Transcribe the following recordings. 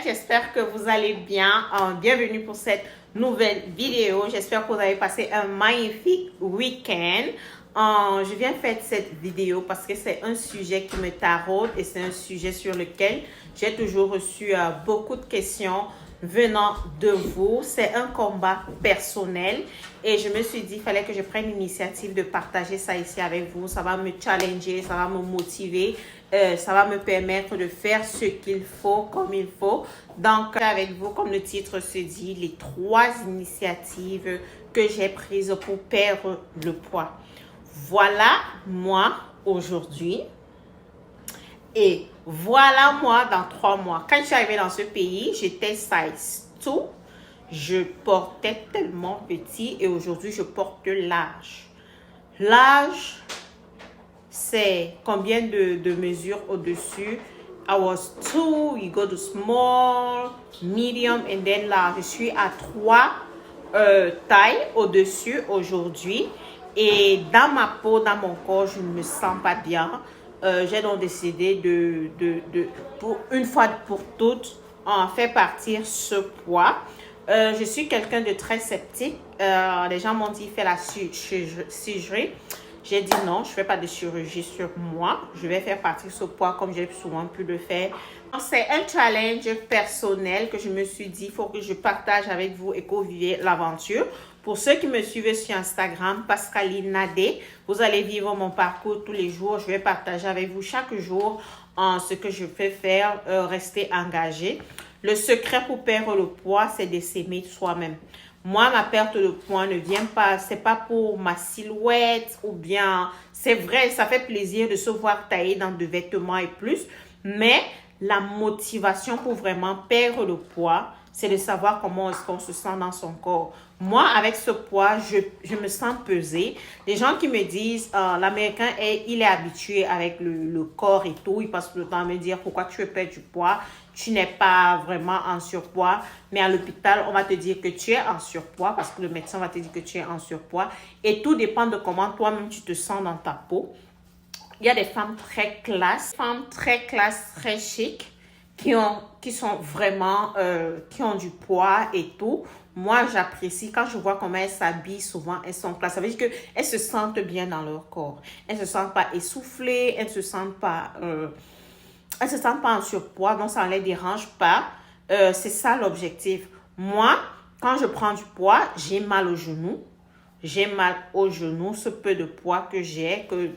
J'espère que vous allez bien. Bienvenue pour cette nouvelle vidéo. J'espère que vous avez passé un magnifique week-end. Je viens faire cette vidéo parce que c'est un sujet qui me taraude et c'est un sujet sur lequel j'ai toujours reçu beaucoup de questions venant de vous. C'est un combat personnel et je me suis dit qu'il fallait que je prenne l'initiative de partager ça ici avec vous. Ça va me challenger, ça va me motiver, ça va me permettre de faire ce qu'il faut comme il faut. Donc avec vous, comme le titre se dit, les 3 initiatives que j'ai prises pour perdre le poids. Voilà moi aujourd'hui. Et voilà moi dans 3 mois. Quand je suis arrivée dans ce pays, j'étais size 2. Je portais tellement petit et aujourd'hui, je porte large. Large, c'est combien de mesures au-dessus? I was 2, you go to small, medium and then large. Je suis à 3 tailles au-dessus aujourd'hui. Et dans ma peau, dans mon corps, je ne me sens pas bien. J'ai donc décidé pour une fois pour toutes, en faire partir ce poids. Je suis quelqu'un de très sceptique. Les gens m'ont dit, fais la chirurgie. J'ai dit non, je ne fais pas de chirurgie sur moi. Je vais faire partir ce poids comme j'ai souvent pu le faire. C'est un challenge personnel que je me suis dit, il faut que je partage avec vous et que vous viviez l'aventure. Pour ceux qui me suivent sur Instagram, Pascaline Nadé, vous allez vivre mon parcours tous les jours. Je vais partager avec vous chaque jour ce que je peux faire, rester engagé. Le secret pour perdre le poids, c'est de s'aimer soi-même. Moi, ma perte de poids ne vient pas, c'est pas pour ma silhouette ou bien, c'est vrai, ça fait plaisir de se voir taillé dans de vêtements et plus, mais la motivation pour vraiment perdre le poids, c'est de savoir comment est-ce qu'on se sent dans son corps. Moi, avec ce poids, je me sens pesée. Les gens qui me disent, l'Américain, il est habitué avec le corps et tout. Il passe le temps à me dire, pourquoi tu veux perdre du poids? Tu n'es pas vraiment en surpoids. Mais à l'hôpital, on va te dire que tu es en surpoids parce que le médecin va te dire que tu es en surpoids. Et tout dépend de comment toi-même tu te sens dans ta peau. Il y a des femmes très classe, très chic, qui sont vraiment, qui ont du poids et tout. Moi, j'apprécie quand je vois comment elles s'habillent, souvent elles sont classe. Ça veut dire qu'elles se sentent bien dans leur corps. Elles ne se sentent pas essoufflées, elles ne se sentent pas en surpoids, donc ça ne les dérange pas. C'est ça l'objectif. Moi, quand je prends du poids, j'ai mal au genou. J'ai mal au genou, ce peu de poids que j'ai, que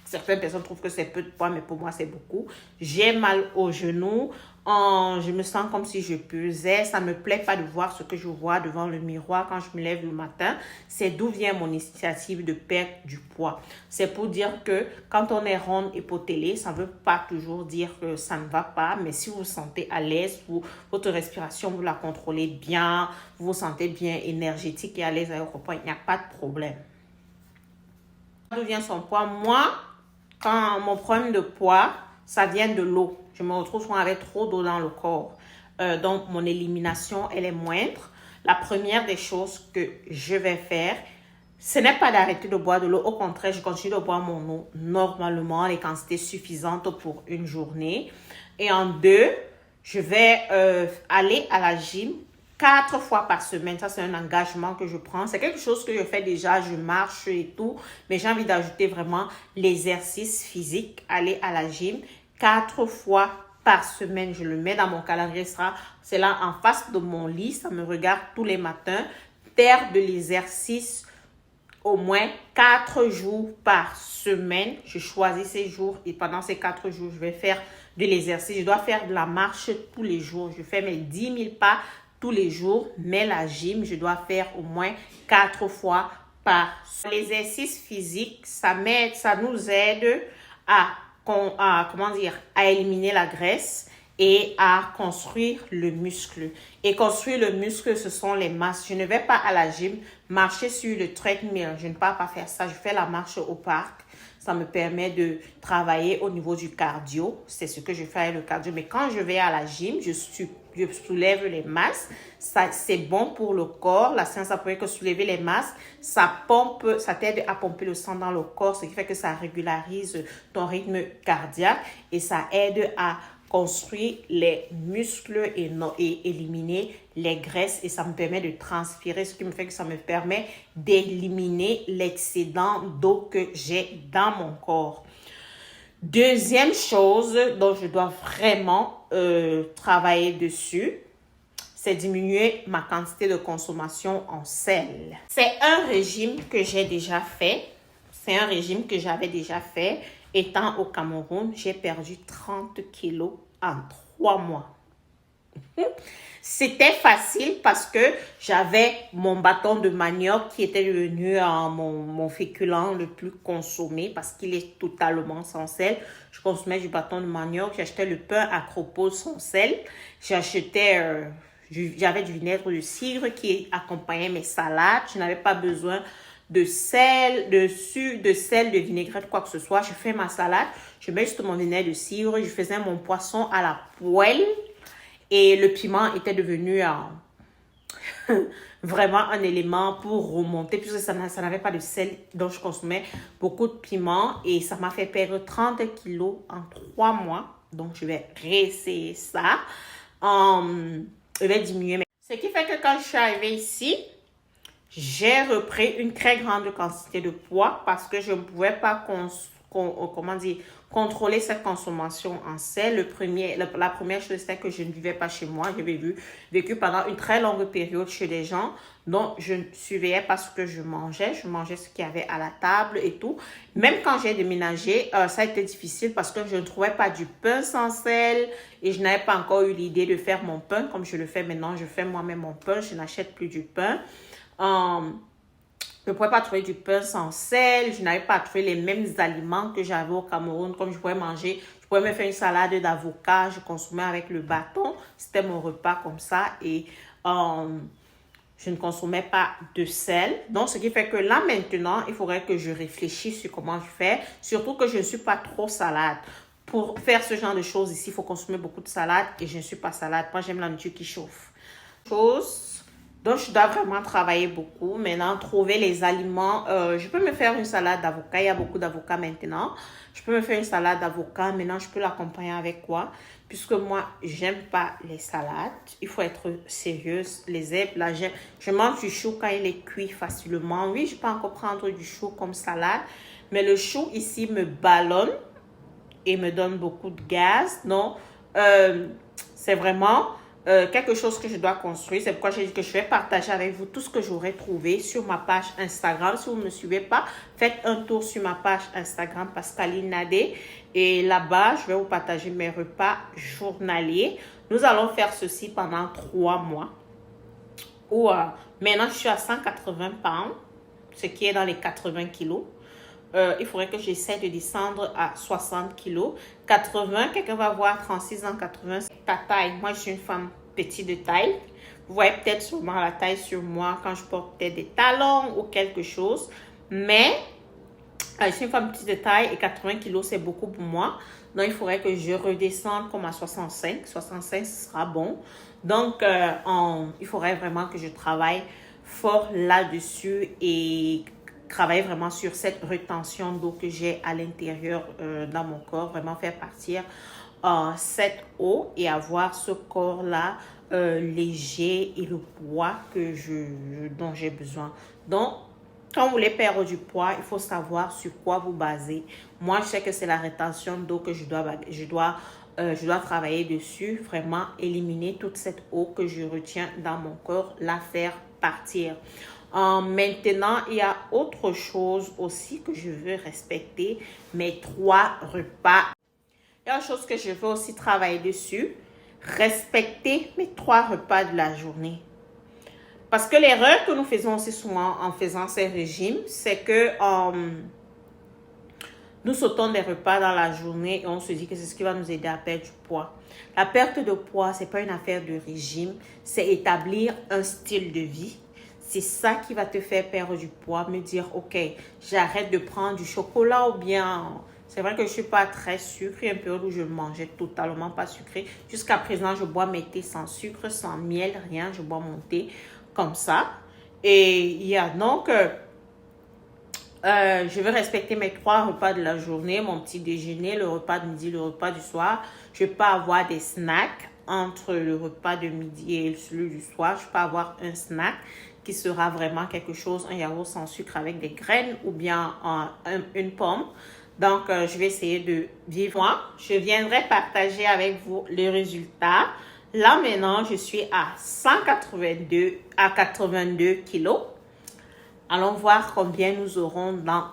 certaines personnes trouvent que c'est peu de poids, mais pour moi, c'est beaucoup. J'ai mal au genou. Je me sens comme si je pesais. Ça ne me plaît pas de voir ce que je vois devant le miroir quand je me lève le matin. C'est d'où vient mon initiative de perdre du poids. C'est pour dire que quand on est ronde et potélée, ça ne veut pas toujours dire que ça ne va pas. Mais si vous vous sentez à l'aise, votre respiration, vous la contrôlez bien, vous vous sentez bien énergétique et à l'aise avec votre poids, il n'y a pas de problème. D'où vient son poids? Moi, quand mon problème de poids, ça vient de l'eau. Je me retrouve souvent avec trop d'eau dans le corps. Donc, mon élimination, elle est moindre. La première des choses que je vais faire, ce n'est pas d'arrêter de boire de l'eau. Au contraire, je continue de boire mon eau normalement, les quantités suffisantes pour une journée. Et en 2, je vais aller à la gym 4 fois par semaine. Ça, c'est un engagement que je prends. C'est quelque chose que je fais déjà. Je marche et tout. Mais j'ai envie d'ajouter vraiment l'exercice physique. Aller à la gym 4 fois par semaine. Je le mets dans mon calendrier. C'est là en face de mon lit. Ça me regarde tous les matins. Faire de l'exercice au moins 4 jours par semaine. Je choisis ces jours et pendant ces 4 jours, je vais faire de l'exercice. Je dois faire de la marche tous les jours. Je fais mes 10 000 pas tous les jours, mais la gym, je dois faire au moins 4 fois par semaine. L'exercice physique, ça nous aide à éliminer la graisse et à construire le muscle. Et construire le muscle, ce sont les masses. Je ne vais pas à la gym marcher sur le treadmill. Je ne peux pas faire ça. Je fais la marche au parc. Ça me permet de travailler au niveau du cardio. C'est ce que je fais avec le cardio. Mais quand je vais à la gym, je soulève les masses. C'est bon pour le corps. La science a prouvé que soulever les masses, ça t'aide à pomper le sang dans le corps, ce qui fait que ça régularise ton rythme cardiaque et ça aide à construire les muscles et éliminer les graisses et ça me permet de transpirer, ce qui me fait que ça me permet d'éliminer l'excédent d'eau que j'ai dans mon corps. Deuxième chose dont je dois vraiment travailler dessus, c'est diminuer ma quantité de consommation en sel. C'est un régime que j'ai déjà fait. C'est un régime que j'avais déjà fait. Étant au Cameroun, j'ai perdu 30 kilos en 3 mois. C'était facile parce que j'avais mon bâton de manioc qui était devenu mon féculent le plus consommé parce qu'il est totalement sans sel. Je consommais du bâton de manioc, j'achetais le pain Acropole sans sel, j'achetais... J'avais du vinaigre de cidre qui accompagnait mes salades. Je n'avais pas besoin de sel, de vinaigrette, quoi que ce soit. Je fais ma salade, je mets juste mon vinaigre de cidre. Je faisais mon poisson à la poêle et le piment était devenu vraiment un élément pour remonter puisque ça n'avait pas de sel. Donc, je consommais beaucoup de piment et ça m'a fait perdre 30 kilos en 3 mois. Donc, je vais réessayer ça. Je vais diminuer. Ce qui fait que quand je suis arrivée ici, j'ai repris une très grande quantité de poids parce que je ne pouvais pas contrôler cette consommation en sel. La première chose, c'était que je ne vivais pas chez moi. J'avais vécu pendant une très longue période chez des gens dont je ne surveillais pas ce que je mangeais. Je mangeais ce qu'il y avait à la table et tout. Même quand j'ai déménagé, ça a été difficile parce que je ne trouvais pas du pain sans sel et je n'avais pas encore eu l'idée de faire mon pain comme je le fais maintenant. Je fais moi-même mon pain. Je n'achète plus du pain. Je ne pouvais pas trouver du pain sans sel. Je n'avais pas trouvé les mêmes aliments que j'avais au Cameroun. Comme je pouvais manger, je pouvais me faire une salade d'avocat. Je consommais avec le bâton. C'était mon repas comme ça. Et je ne consommais pas de sel. Donc, ce qui fait que là, maintenant, il faudrait que je réfléchisse sur comment je fais. Surtout que je ne suis pas trop salade. Pour faire ce genre de choses ici, il faut consommer beaucoup de salade. Et je ne suis pas salade. Moi, j'aime la nourriture qui chauffe. Donc, je dois vraiment travailler beaucoup. Maintenant, trouver les aliments. Je peux me faire une salade d'avocat. Il y a beaucoup d'avocats maintenant. Je peux me faire une salade d'avocat. Maintenant, je peux l'accompagner avec quoi? Puisque moi, j'aime pas les salades. Il faut être sérieuse. Les herbes, là, je mange du chou quand il est cuit facilement. Oui, je peux encore prendre du chou comme salade. Mais le chou ici me ballonne et me donne beaucoup de gaz. Non, c'est vraiment... quelque chose que je dois construire. C'est pourquoi j'ai dit que je vais partager avec vous tout ce que j'aurais trouvé sur ma page Instagram. Si vous ne me suivez pas, faites un tour sur ma page Instagram Pascaline Nadé. Et là-bas, je vais vous partager mes repas journaliers. Nous allons faire ceci pendant 3 mois. Maintenant, je suis à 180 pounds, ce qui est dans les 80 kilos. Il faudrait que j'essaie de descendre à 60 kilos. 80, quelqu'un va voir 36 ans, 80, c'est ta taille. Moi, je suis une femme petite de taille. Vous voyez peut-être sûrement la taille sur moi quand je porte peut-être des talons ou quelque chose. Mais, je suis une femme petite de taille et 80 kilos, c'est beaucoup pour moi. Donc, il faudrait que je redescende comme à 65. 65, ce sera bon. Donc, il faudrait vraiment que je travaille fort là-dessus et travailler vraiment sur cette rétention d'eau que j'ai à l'intérieur dans mon corps, vraiment faire partir cette eau et avoir ce corps-là léger et le poids dont j'ai besoin. Donc, quand vous voulez perdre du poids, il faut savoir sur quoi vous baser. Moi, je sais que c'est la rétention d'eau que je dois travailler dessus, vraiment éliminer toute cette eau que je retiens dans mon corps, la faire partir. Maintenant, il y a autre chose aussi que je veux respecter, mes 3 repas. Il y a une chose que je veux aussi travailler dessus, respecter mes 3 repas de la journée. Parce que l'erreur que nous faisons aussi souvent en faisant ces régimes, c'est que nous sautons des repas dans la journée et on se dit que c'est ce qui va nous aider à perdre du poids. La perte de poids, ce n'est pas une affaire de régime, c'est établir un style de vie. C'est ça qui va te faire perdre du poids, me dire, ok, j'arrête de prendre du chocolat ou bien... C'est vrai que je ne suis pas très sucrée, un période où je mangeais totalement pas sucré. Jusqu'à présent, je bois mes thés sans sucre, sans miel, rien. Je bois mon thé comme ça. Et il y a donc... je veux respecter mes 3 repas de la journée, mon petit déjeuner, le repas de midi, le repas du soir. Je ne vais pas avoir des snacks entre le repas de midi et celui du soir. Je ne vais pas avoir un snack qui sera vraiment quelque chose, un yaourt sans sucre avec des graines ou bien une pomme. Donc, je vais essayer de vivre. Moi, je viendrai partager avec vous les résultats. Là, maintenant, je suis à 182 à 82 kilos. Allons voir combien nous aurons dans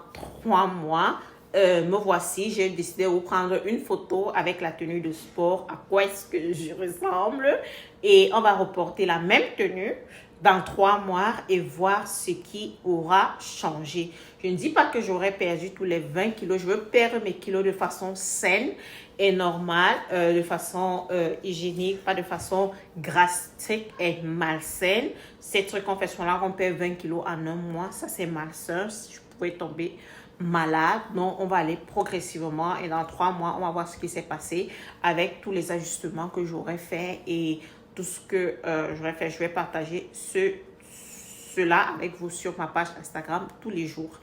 3 mois. Me voici, j'ai décidé de vous prendre une photo avec la tenue de sport, à quoi est-ce que je ressemble. Et on va reporter la même tenue dans 3 mois et voir ce qui aura changé. Je ne dis pas que j'aurai perdu tous les 20 kilos. Je veux perdre mes kilos de façon saine et normale, de façon hygiénique, pas de façon drastique et malsaine. Ces trucs qu'on fait sont là, on perd 20 kilos en un mois, ça c'est malsain. Je pourrais tomber malade. Donc, on va aller progressivement et dans 3 mois, on va voir ce qui s'est passé avec tous les ajustements que j'aurais fait et tout ce que j'aurais fait. Je vais partager cela avec vous sur ma page Instagram tous les jours.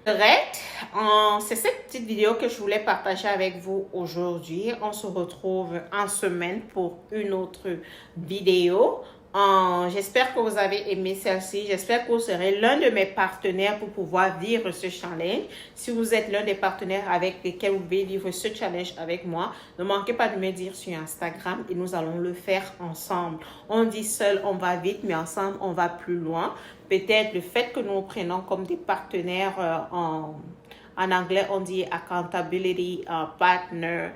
C'est cette petite vidéo que je voulais partager avec vous aujourd'hui. On se retrouve en semaine pour une autre vidéo. J'espère que vous avez aimé celle-ci. J'espère que vous serez l'un de mes partenaires pour pouvoir vivre ce challenge. Si vous êtes l'un des partenaires avec lesquels vous pouvez vivre ce challenge avec moi, ne manquez pas de me dire sur Instagram et nous allons le faire ensemble. On dit seul, on va vite, mais ensemble, on va plus loin. Peut-être le fait que nous nous prenons comme des partenaires en anglais, on dit accountability partner.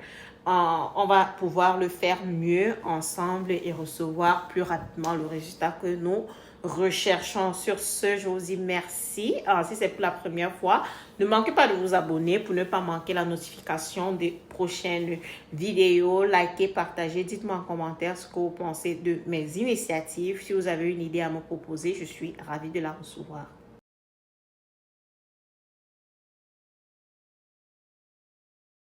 On va pouvoir le faire mieux ensemble et recevoir plus rapidement le résultat que nous recherchons. Sur ce, je vous dis merci. Si c'est pour la première fois, ne manquez pas de vous abonner pour ne pas manquer la notification des prochaines vidéos. Likez, partagez, dites-moi en commentaire ce que vous pensez de mes initiatives. Si vous avez une idée à me proposer, je suis ravie de la recevoir.